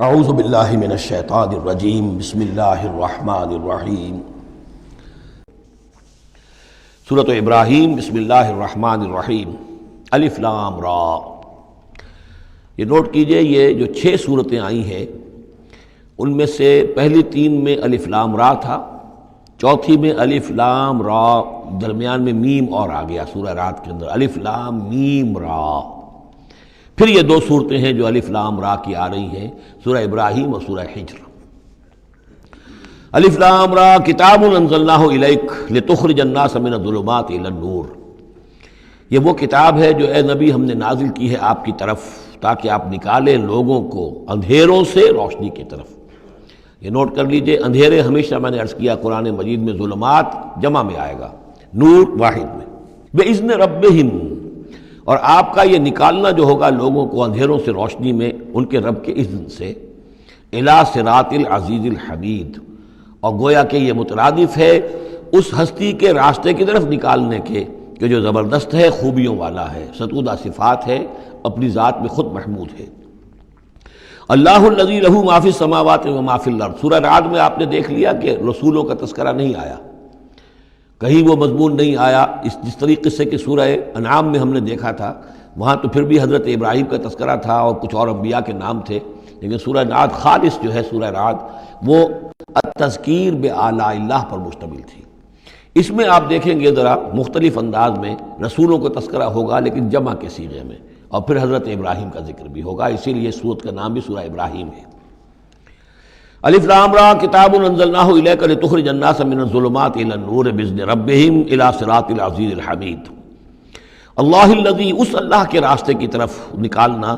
اعوذ باللہ من الشیطان الرجیم بسم اللہ الرحمن الرحیم سورۃ ابراہیم بسم اللہ الرحمن الرحیم الف لام را۔ یہ نوٹ کیجئے، یہ جو 6 صورتیں آئی ہیں ان میں سے پہلی 3 میں الف لام را تھا، چوتھی میں الف لام را، درمیان میں میم اور آ گیا سورہ رات کے اندر الف لام میم را۔ پھر یہ 2 صورتیں ہیں جو الف لام را کی آ رہی ہیں، سورہ ابراہیم اور سورہ حجر۔ الف لام را کتاب انزلناہ الیک لتخرج الناس من الظلمات الی النور۔ یہ وہ کتاب ہے جو اے نبی ہم نے نازل کی ہے آپ کی طرف تاکہ آپ نکالیں لوگوں کو اندھیروں سے روشنی کی طرف۔ یہ نوٹ کر لیجئے، اندھیرے ہمیشہ میں نے عرض کیا قرآن مجید میں ظلمات جمع میں آئے گا، نور واحد میں۔ بِإِذْنِ رَبِّهِمْ، اور آپ کا یہ نکالنا جو ہوگا لوگوں کو اندھیروں سے روشنی میں ان کے رب کے اذن سے، اِلَىٰ صِرَاطِ الْعَزِيزِ الْحَمِيدِ، اور گویا کہ یہ مترادف ہے اس ہستی کے راستے کی طرف نکالنے کے کہ جو زبردست ہے، خوبیوں والا ہے، ستودہ صفات ہے، اپنی ذات میں خود محمود ہے۔ اللہ الذی لہ ما فی السماوات و ما فی الارض۔ سورہ رعد میں آپ نے دیکھ لیا کہ رسولوں کا تذکرہ نہیں آیا، کہیں وہ مضمون نہیں آیا، جس طریقے سے کہ سورہ انعام میں ہم نے دیکھا تھا، وہاں تو پھر بھی حضرت ابراہیم کا تذکرہ تھا اور کچھ اور انبیاء کے نام تھے، لیکن سورہ رعد خالص جو ہے سورہ رعد وہ التذکیر بآلاء اللہ پر مشتمل تھی۔ اس میں آپ دیکھیں گے ذرا مختلف انداز میں رسولوں کا تذکرہ ہوگا لیکن جمع کے صیغے میں، اور پھر حضرت ابراہیم کا ذکر بھی ہوگا، اسی لیے سورت کا نام بھی سورہ ابراہیم ہے۔ الف لام را کتاب انزلناہ الیک لتخرج الناس من الظلمات الی النور باذن ربہم الی صراط العزیز الحمید۔ اللہ الذی، اس اللہ کے راستے کی طرف نکالنا،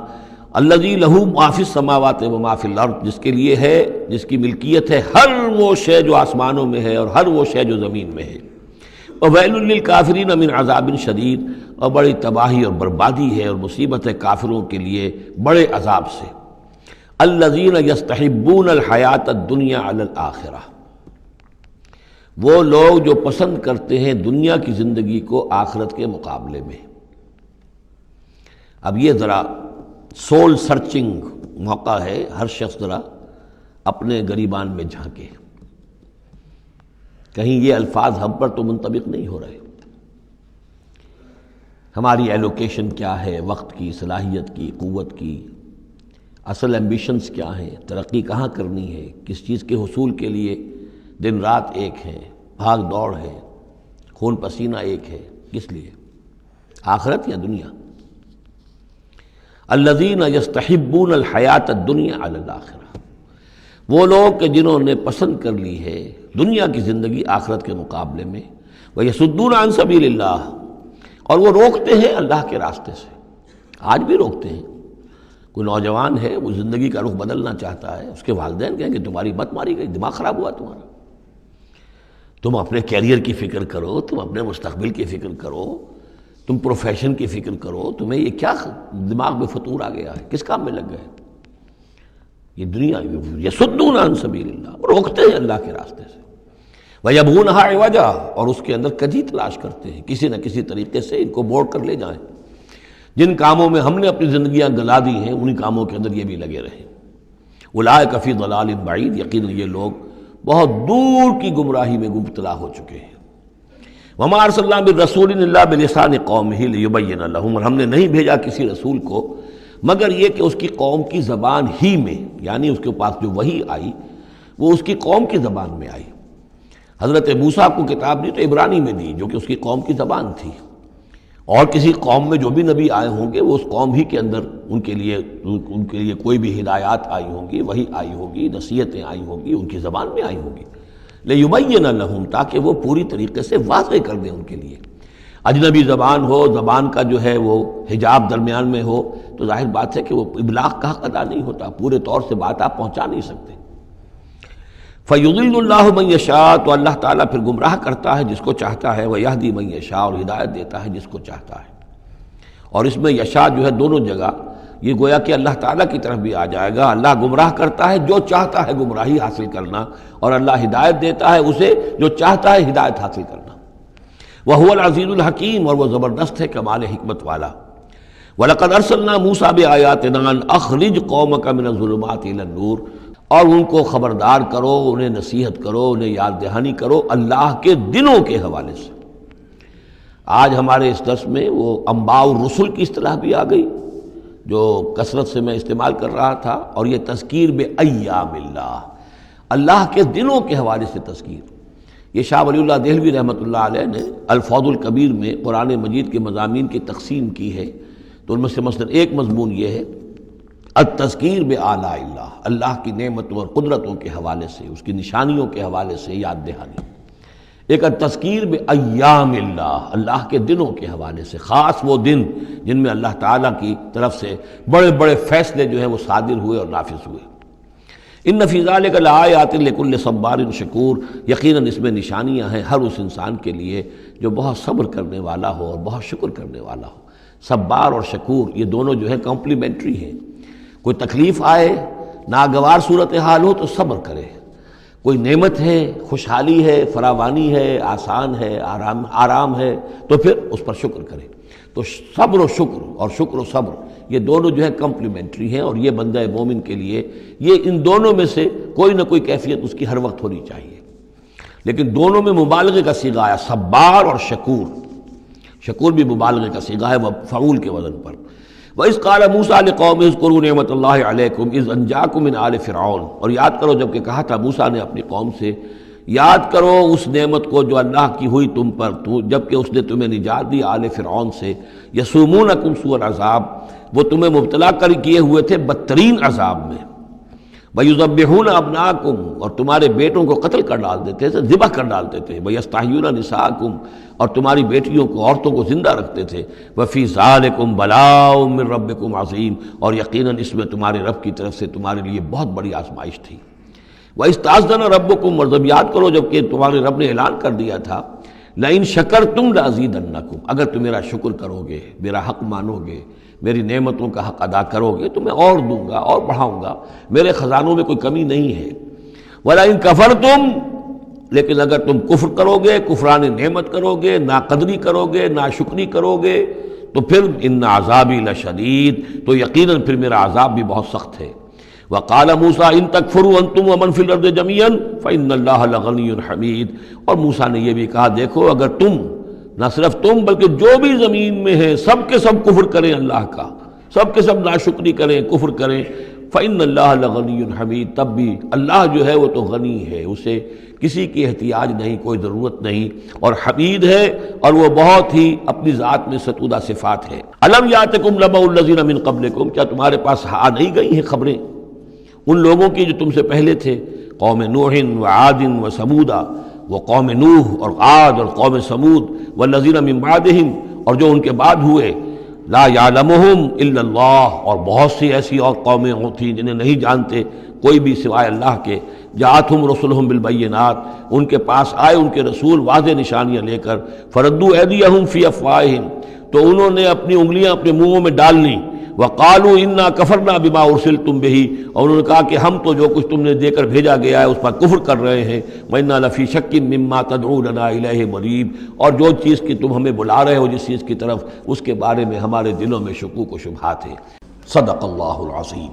الذی لہ ما فی السماوات و ما فی الارض، جس کے لیے ہے، جس کی ملکیت ہے ہر وہ شے جو آسمانوں میں ہے اور ہر وہ شے جو زمین میں ہے۔ وویل للکافرین من عذاب شدید، اور بڑی تباہی اور بربادی ہے اور مصیبت ہے کافروں کے لیے بڑے عذاب سے۔ الذین یستحبون الحیات الدنیا علی الآخرہ، وہ لوگ جو پسند کرتے ہیں دنیا کی زندگی کو آخرت کے مقابلے میں۔ اب یہ ذرا سول سرچنگ موقع ہے، ہر شخص ذرا اپنے گریبان میں جھانکے، کہیں یہ الفاظ ہم پر تو منطبق نہیں ہو رہے۔ ہماری ایلوکیشن کیا ہے، وقت کی، صلاحیت کی، قوت کی، اصل ایمبیشنز کیا ہیں، ترقی کہاں کرنی ہے، کس چیز کے حصول کے لیے دن رات ایک ہے، بھاگ دوڑ ہے، خون پسینہ ایک ہے، کس لیے؟ آخرت یا دنیا؟ الذین یستحبون الحیات الدنیا علی الآخرہ، وہ لوگ کہ جنہوں نے پسند کر لی ہے دنیا کی زندگی آخرت کے مقابلے میں، ویصدون عن سبیل اللہ، اور وہ روکتے ہیں اللہ کے راستے سے۔ آج بھی روکتے ہیں۔ کوئی نوجوان ہے، وہ زندگی کا رخ بدلنا چاہتا ہے، اس کے والدین کہیں کہ تمہاری مت ماری گئی، دماغ خراب ہوا تمہارا، تم اپنے کیریئر کی فکر کرو، تم اپنے مستقبل کی فکر کرو، تم پروفیشن کی فکر کرو، تمہیں یہ کیا دماغ میں فطور آ گیا ہے، کس کام میں لگ گئے؟ یہ دنیا یصدون عن سبیل اللہ، روکتے ہیں اللہ کے راستے سے۔ وَيَبْغُونَهَا عِوَجًا، اور اس کے اندر کجی تلاش کرتے ہیں، کسی نہ کسی طریقے سے ان کو موڑ کر لے جائیں۔ جن کاموں میں ہم نے اپنی زندگیاں گلا دی ہیں انہی کاموں کے اندر یہ بھی لگے رہیں۔ اولئک فی ضلال بعید، یقیناً یہ لوگ بہت دور کی گمراہی میں مبتلا ہو چکے ہیں۔ وما ارسلنا من رسول الا بلسان قومہ لیبین لہم، اور ہم نے نہیں بھیجا کسی رسول کو مگر یہ کہ اس کی قوم کی زبان ہی میں، یعنی اس کے پاس جو وحی آئی وہ اس کی قوم کی زبان میں آئی۔ حضرت موسیٰ کو کتاب دی تو عبرانی میں دی جو کہ اس کی قوم کی زبان تھی، اور کسی قوم میں جو بھی نبی آئے ہوں گے وہ اس قوم ہی کے اندر ان کے لیے کوئی بھی ہدایات آئی ہوں گی، وحی آئی ہوگی، نصیحتیں آئی ہوں گی، ان کی زبان میں آئی ہوں گی، لیبین لہم، تاکہ وہ پوری طریقے سے واضح کر دیں ان کے لیے۔ اجنبی زبان ہو، زبان کا جو ہے وہ حجاب درمیان میں ہو تو ظاہر بات ہے کہ وہ ابلاغ کا حق ادا نہیں ہوتا، پورے طور سے بات آپ پہنچا نہیں سکتے۔ فَيُضِلُّ اللَّهُ مَن يَشَاءُ، تو اللہ تعالیٰ پھر گمراہ کرتا ہے جس کو چاہتا ہے، وَيَهْدِي مَن يَشَاءُ، اور ہدایت دیتا ہے جس کو چاہتا ہے۔ اور اس میں یشاء جو ہے دونوں جگہ یہ گویا کہ اللہ تعالیٰ کی طرف بھی آ جائے گا، اللہ گمراہ کرتا ہے جو چاہتا ہے گمراہی حاصل کرنا، اور اللہ ہدایت دیتا ہے اسے جو چاہتا ہے ہدایت حاصل کرنا۔ وَهُوَ الْعَزِيزُ الْحَكِيمُ، اور وہ زبردست ہے کمال حکمت والا۔ وَلَقَدْ أَرْسَلْنَا مُوسَىٰ بِآيَاتِنَا أَنْ أَخْرِجْ قَوْمَكَ مِنَ الظُّلُمَاتِ إِلَى النُّورِ، اور ان کو خبردار کرو، انہیں نصیحت کرو، انہیں یاد دہانی کرو اللہ کے دنوں کے حوالے سے۔ آج ہمارے اس درس میں وہ انباء الرسل کی اصطلاح بھی آ گئی جو کثرت سے میں استعمال کر رہا تھا، اور یہ تذکیر بأیام اللہ، اللہ کے دنوں کے حوالے سے تذکیر۔ یہ شاہ ولی اللہ دہلوی رحمۃ اللہ علیہ نے الفوض الکبیر میں قرآن مجید کے مضامین کی تقسیم کی ہے، تو ان میں سے مثلا ایک مضمون یہ ہے التذکیر بآلاء اللہ، اللہ کی نعمتوں اور قدرتوں کے حوالے سے، اس کی نشانیوں کے حوالے سے یاد دہانی۔ ایک التذکیر بأیام اللہ، اللہ کے دنوں کے حوالے سے، خاص وہ دن جن میں اللہ تعالیٰ کی طرف سے بڑے بڑے فیصلے جو ہیں وہ صادر ہوئے اور نافذ ہوئے۔ ان فی ذلک لآیات لکل صبار شکور، یقیناً اس میں نشانیاں ہیں ہر اس انسان کے لیے جو بہت صبر کرنے والا ہو اور بہت شکر کرنے والا ہو۔ صبار اور شکور یہ دونوں جو ہے کمپلیمنٹری ہیں۔ کوئی تکلیف آئے، ناگوار صورتحال ہو تو صبر کرے، کوئی نعمت ہے، خوشحالی ہے، فراوانی ہے، آسان ہے، آرام ہے تو پھر اس پر شکر کرے۔ تو صبر و شکر اور شکر و صبر یہ دونوں جو ہے کمپلیمنٹری ہیں، اور یہ بندہ مومن کے لیے یہ ان دونوں میں سے کوئی نہ کوئی کیفیت اس کی ہر وقت ہونی چاہیے۔ لیکن دونوں میں مبالغے کا صیغہ آیا، صبار اور شکور۔ شکور بھی مبالغے کا صیغہ ہے، فعول کے وزن پر۔ وَإِذْ قَالَ مُوسَىٰ لِقَوْمِهِ اذْكُرُوا نِعْمَتَ اللَّهِ عَلَيْكُمْ إِذْ أَنْجَاكُم مِّنْ آلِ فِرْعَوْنَ، اور یاد کرو جب کہ کہا تھا موسیٰ نے اپنی قوم سے، یاد کرو اس نعمت کو جو اللہ کی ہوئی تم پر، جب کہ اس نے تمہیں نجات دی آل فرعون سے۔ یسومونکم سوء العذاب، وہ تمہیں مبتلا کر کیے ہوئے تھے بدترین عذاب میں۔ وَيُذَبِّحُونَ أَبْنَاءَكُمْ، اور تمہارے بیٹوں کو قتل کر ڈال دیتے تھے، ذبح کر ڈالتے تھے۔ وَيَسْتَحْيُونَ نِسَاءَكُمْ، اور تمہاری بیٹیوں کو، عورتوں کو زندہ رکھتے تھے۔ وَفِي ذَلِكُمْ بَلَاءٌ مِّن رَبِّكُمْ عَظِيمٌ، اور یقیناً اس میں تمہارے رب کی طرف سے تمہارے لیے بہت بڑی آزمائش تھی۔ وَإِسْتَأْذَنَ رَبُّكُمْ، اور جب یاد کرو جب کہ تمہارے رب نے اعلان کر دیا تھا لَإِن شَكَرْتُمْ لَأَزِيدَنَّكُمْ، اگر تم میرا شکر کرو گے، میرا حق مانو گے، میری نعمتوں کا حق ادا کرو گے تو میں اور دوں گا اور بڑھاؤں گا، میرے خزانوں میں کوئی کمی نہیں ہے۔ وَلَئِن كَفَرْتُمْ، لیکن اگر تم کفر کرو گے، کفران نعمت کرو گے، ناقدری کرو گے، ناشکری کرو گے، تو پھر ان عذابی لشدید، تو یقیناً پھر میرا عذاب بھی بہت سخت ہے۔ وَقَالَ مُوسَىٰ إِن تَكْفُرُوا أَنتُمْ وَمَنْ فِي الْأَرْضِ جَمِيعًا فَإِنَّ اللَّهَ لَغَنِيٌّ حَمِيدٌ، اور موسیٰ نے یہ بھی کہا دیکھو اگر تم، نہ صرف تم بلکہ جو بھی زمین میں ہیں سب کے سب کفر کریں اللہ کا، سب کے سب ناشکری کریں، کفر کریں، فَإِنَّ اللَّهَ لَغَنِيٌّ حَمِيدٌ، تب بھی اللہ جو ہے وہ تو غنی ہے، اسے کسی کی احتیاج نہیں، کوئی ضرورت نہیں، اور حمید ہے، اور وہ بہت ہی اپنی ذات میں ستودہ صفات ہے۔ أَلَمْ يَأْتِكُمْ نَبَأُ الَّذِينَ مِن قَبْلِكُمْ، کیا تمہارے پاس آ نہیں گئی ہیں خبریں ان لوگوں کی جو تم سے پہلے تھے، قوم نوح وعاد وثمود، وہ قوم نوح اور عاد اور قوم ثمود، والذین من بعدہم، اور جو ان کے بعد ہوئے، لا یعلمہم الا اللہ، اور بہت سی ایسی اور قومیں تھیں جنہیں نہیں جانتے کوئی بھی سوائے اللہ کے۔ جاءتہم رسلہم بالبینات، ان کے پاس آئے ان کے رسول واضح نشانیاں لے کر، فردوا ایدیہم فی افواہہم، تو انہوں نے اپنی انگلیاں اپنے منہوں میں ڈال لیں، وقالوا انا کفرنا بما ارسلتم بہ، اور انہوں نے کہا کہ ہم تو جو کچھ تم نے دے کر بھیجا گیا ہے اس پر کفر کر رہے ہیں۔ وَإِنَّا لَفِي شَكٍّ مِّمَّا تَدْعُونَنَا إِلَيْهِ مُرِيبٍ، اور جو چیز کی تم ہمیں بلا رہے ہو جس چیز کی طرف، اس کے بارے میں ہمارے دلوں میں شکوک و شبہات ہیں۔ صدق اللہ العظیم۔